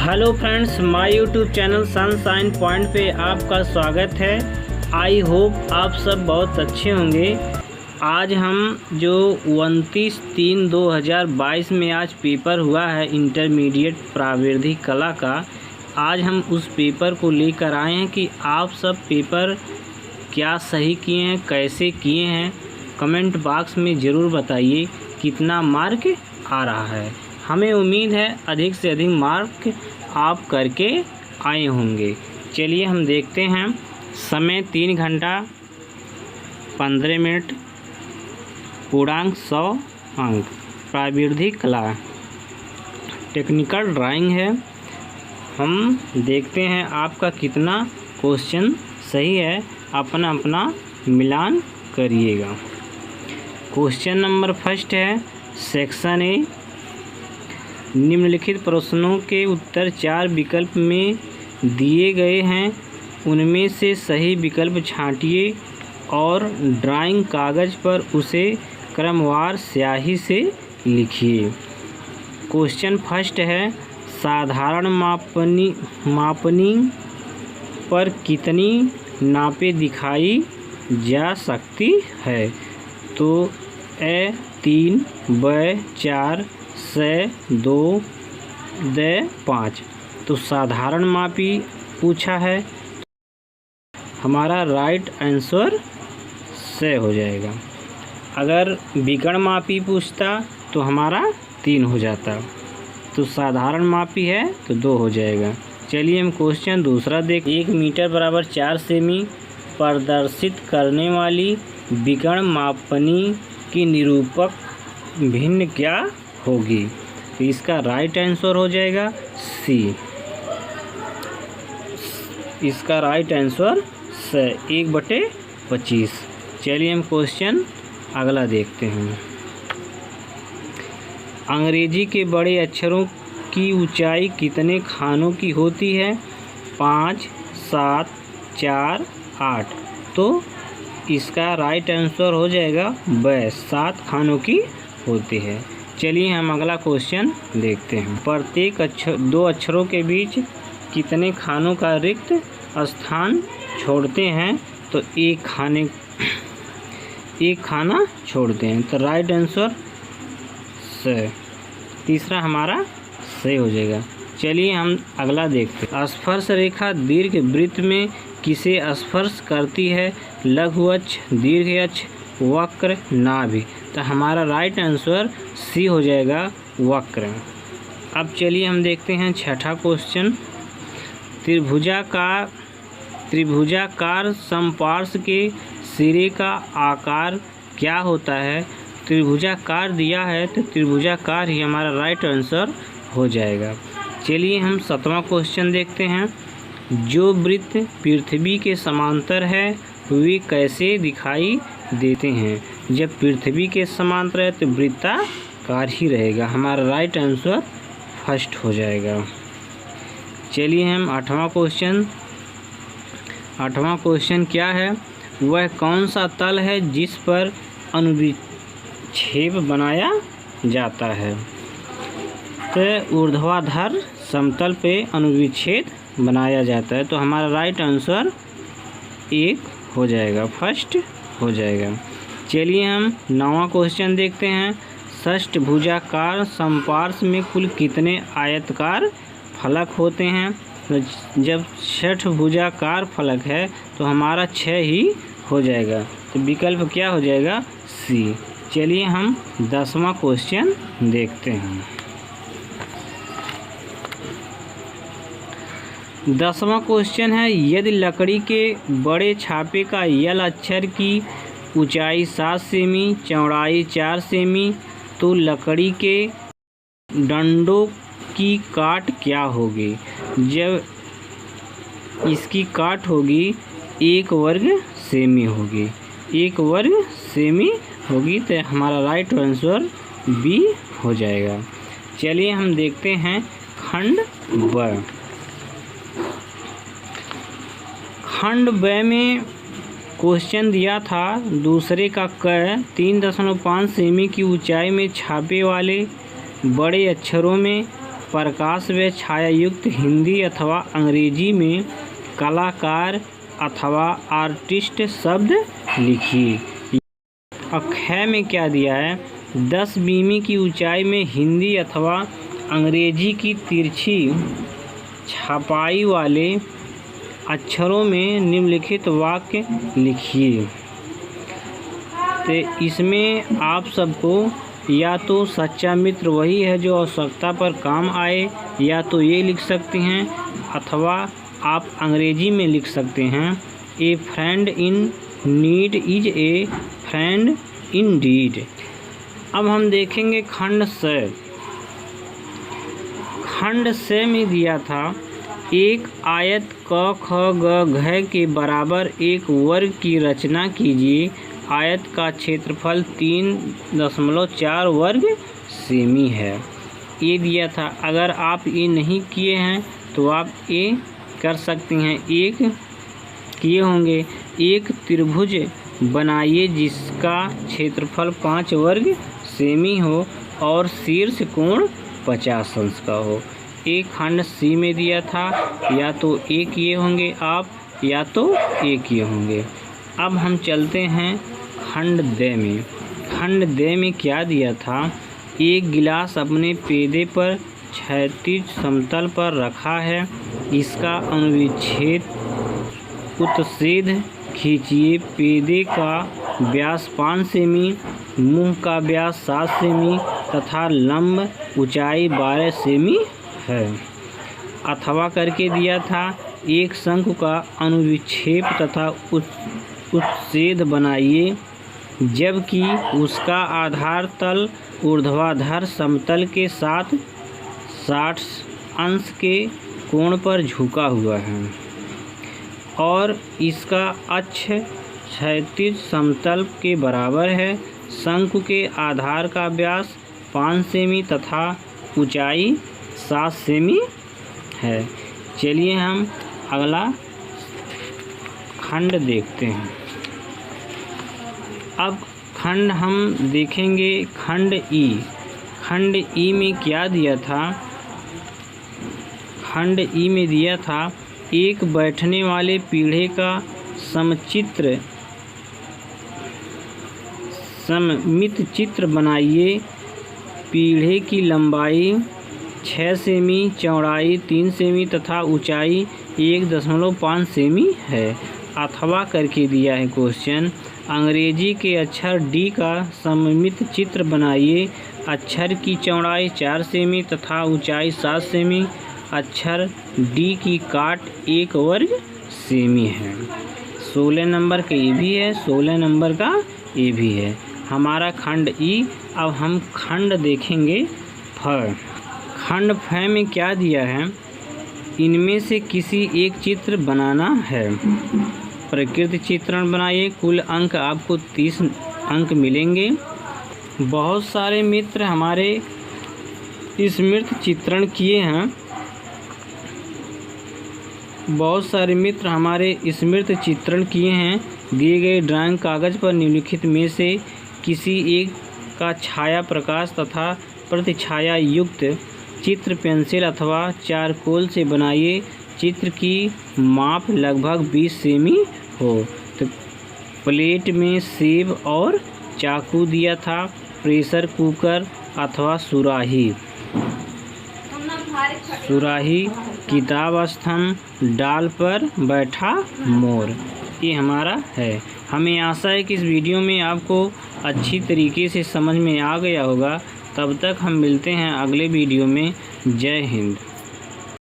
Hello friends, my YouTube channel sunshine point पे आपका स्वागत है। आई होप आप सब बहुत अच्छे होंगे। आज हम जो 29/3/2022 में आज पेपर हुआ है इंटरमीडिएट प्राविधिक कला का, आज हम उस पेपर को लेकर आए हैं कि आप सब पेपर क्या सही किए हैं, कैसे किए हैं। कमेंट बॉक्स में ज़रूर बताइए कितना मार्क आ रहा है। हमें उम्मीद है अधिक से अधिक मार्क आप करके आए होंगे। चलिए हम देखते हैं। समय 3 घंटा 15 मिनट, पूर्णांक 100 अंक, प्राविधिक कला टेक्निकल ड्राइंग है। हम देखते हैं आपका कितना क्वेश्चन सही है। अपना अपना मिलान करिएगा। क्वेश्चन नंबर फर्स्ट है सेक्शन ए। निम्नलिखित प्रश्नों के उत्तर 4 विकल्प में दिए गए हैं। उनमें से सही विकल्प छांटिए और ड्राइंग कागज़ पर उसे क्रमवार स्याही से लिखिए। क्वेश्चन फर्स्ट है साधारण मापनी पर कितनी नापें दिखाई जा सकती है? तो ए 3, ब 4, से 2, द 5। तो साधारण मापी पूछा है, हमारा राइट आंसर से हो जाएगा। अगर विकर्ण मापी पूछता तो हमारा 3 हो जाता। तो साधारण मापी है तो 2 हो जाएगा। चलिए हम क्वेश्चन दूसरा देख। 1 मीटर बराबर 4 सेमी प्रदर्शित करने वाली विकर्ण मापनी की निरूपक भिन्न क्या होगी? तो इसका राइट आंसर हो जाएगा सी। इसका राइट आंसर से 1/25। चलिए हम क्वेश्चन अगला देखते हैं। अंग्रेजी के बड़े अक्षरों की ऊंचाई कितने खानों की होती है? 5, 7, 4, 8। तो इसका राइट आंसर हो जाएगा ब, 7 खानों की होती है। चलिए हम अगला क्वेश्चन देखते हैं। प्रत्येक दो अक्षरों के बीच कितने खानों का रिक्त स्थान छोड़ते हैं? तो एक खाना छोड़ते हैं। तो राइट आंसर से तीसरा हमारा सही हो जाएगा। चलिए हम अगला देखते हैं। स्पर्श रेखा दीर्घ वृत्त में किसे स्पर्श करती है? लघु अक्ष, दीर्घ अक्ष, वक्र, नाभि। तो हमारा राइट आंसर सी हो जाएगा, वक्र। अब चलिए हम देखते हैं छठा क्वेश्चन। त्रिभुजाकार समपार्श्व के सिरे का आकार क्या होता है? त्रिभुजाकार दिया है तो त्रिभुजाकार ही हमारा राइट आंसर हो जाएगा। चलिए हम 7वां क्वेश्चन देखते हैं। जो वृत्त पृथ्वी के समांतर है वे कैसे दिखाई देते हैं? जब पृथ्वी के समांतर है तो वृत्ताकार ही रहेगा। हमारा राइट आंसर फर्स्ट हो जाएगा। चलिए हम 8वां क्वेश्चन क्या है? वह कौन सा तल है जिस पर अनुविक्षेप बनाया जाता है? तो ऊर्ध्वाधर समतल पे अनुविच्छेद बनाया जाता है। तो हमारा राइट आंसर 1 हो जाएगा, फर्स्ट हो जाएगा। चलिए हम 9वां क्वेश्चन देखते हैं। षष्ठभुजाकार समपार्श्व में कुल कितने आयताकार फलक होते हैं? तो जब षष्ठभुजाकार फलक है तो हमारा 6 ही हो जाएगा। तो विकल्प क्या हो जाएगा? सी। चलिए हम 10वां क्वेश्चन देखते हैं। 10वां क्वेश्चन है यदि लकड़ी के बड़े छापे का यल अक्षर की ऊंचाई 7 सेमी, चौड़ाई 4 सेमी, तो लकड़ी के डंडों की काट क्या होगी? जब इसकी काट होगी 1 वर्ग सेमी होगी। 1 वर्ग सेमी होगी तो हमारा राइट आंसर बी हो जाएगा। चलिए हम देखते हैं खंड ब। खंड ब में क्वेश्चन दिया था दूसरे का क 3.5 सेमी की ऊंचाई में छापे वाले बड़े अक्षरों में प्रकाश व छायायुक्त हिंदी अथवा अंग्रेजी में कलाकार अथवा आर्टिस्ट शब्द लिखिए। और ख में क्या दिया है, 10 मिमी की ऊंचाई में हिंदी अथवा अंग्रेजी की तिरछी छपाई वाले अक्षरों में निम्नलिखित वाक्य लिखिए। तो इसमें आप सबको या तो सच्चा मित्र वही है जो आवश्यकता पर काम आए, या तो ये लिख सकते हैं, अथवा आप अंग्रेजी में लिख सकते हैं, a friend in need is a friend in deed. अब हम देखेंगे खंड से। खंड से में दिया था, एक आयत क ख ग घ के बराबर एक वर्ग की रचना कीजिए। आयत का क्षेत्रफल 3.4 वर्ग सेमी है। ये दिया था। अगर आप ये नहीं किए हैं तो आप ये कर सकते हैं। एक किए होंगे, एक त्रिभुज बनाइए जिसका क्षेत्रफल 5 वर्ग सेमी हो और शीर्ष कोण 50 अंश का हो। एक खंड सी में दिया था, या तो एक किए होंगे आप, या तो एक किए होंगे। अब हम चलते हैं खंड द में। खंड द में क्या दिया था, एक गिलास अपने पेदे पर क्षैतिज समतल पर रखा है। इसका अनुच्छेद उत्सेद खींचिए। पेदे का व्यास 5 सेमी, मुंह का व्यास 7 सेमी तथा लंब ऊंचाई 12 सेमी है। अथवा करके दिया था, एक शंकु का अनुविक्षेप तथा उत्सेद बनाइए जबकि उसका आधार तल ऊर्ध्वाधर समतल के साथ 60 अंश के कोण पर झुका हुआ है और इसका अक्ष क्षैतिज समतल के बराबर है। शंकु के आधार का व्यास 5 सेमी तथा ऊंचाई 7 सेमी है। चलिए हम अगला खंड देखते हैं। अब खंड हम देखेंगे खंड ई। खंड ई में क्या दिया था, खंड ई में दिया था, एक बैठने वाले पीढ़े का सममित चित्र बनाइए। पीढ़े की लंबाई 6 सेमी, चौड़ाई 3 सेमी तथा ऊंचाई 1.5 सेमी है। अथवा करके दिया है क्वेश्चन, अंग्रेजी के अक्षर डी का सममित चित्र बनाइए। अक्षर की चौड़ाई 4 सेमी तथा ऊंचाई 7 सेमी। अक्षर डी की काट 1 वर्ग सेमी है। 16 नंबर का ए भी है, 16 नंबर का ए भी है हमारा खंड ई। अब हम खंड देखेंगे फ। खंड फ में क्या दिया है, इनमें से किसी एक चित्र बनाना है। प्रकृति चित्रण बनाइए। कुल अंक आपको 30 अंक मिलेंगे। बहुत सारे मित्र हमारे स्मृति चित्रण किए हैं। बहुत सारे मित्र हमारे स्मृति चित्रण किए हैं। दिए गए ड्राइंग कागज़ पर निम्नलिखित में से किसी एक का छाया प्रकाश तथा प्रतिछाया युक्त चित्र पेंसिल अथवा चारकोल से बनाइए। चित्र की माप लगभग 20 सेमी हो। तो प्लेट में सेब और चाकू दिया था। प्रेशर कुकर अथवा सुराही, किताब स्तंभ, डाल पर बैठा मोर, ये हमारा है। हमें आशा है कि इस वीडियो में आपको अच्छी तरीके से समझ में आ गया होगा। तब तक हम मिलते हैं अगले वीडियो में। जय हिंद।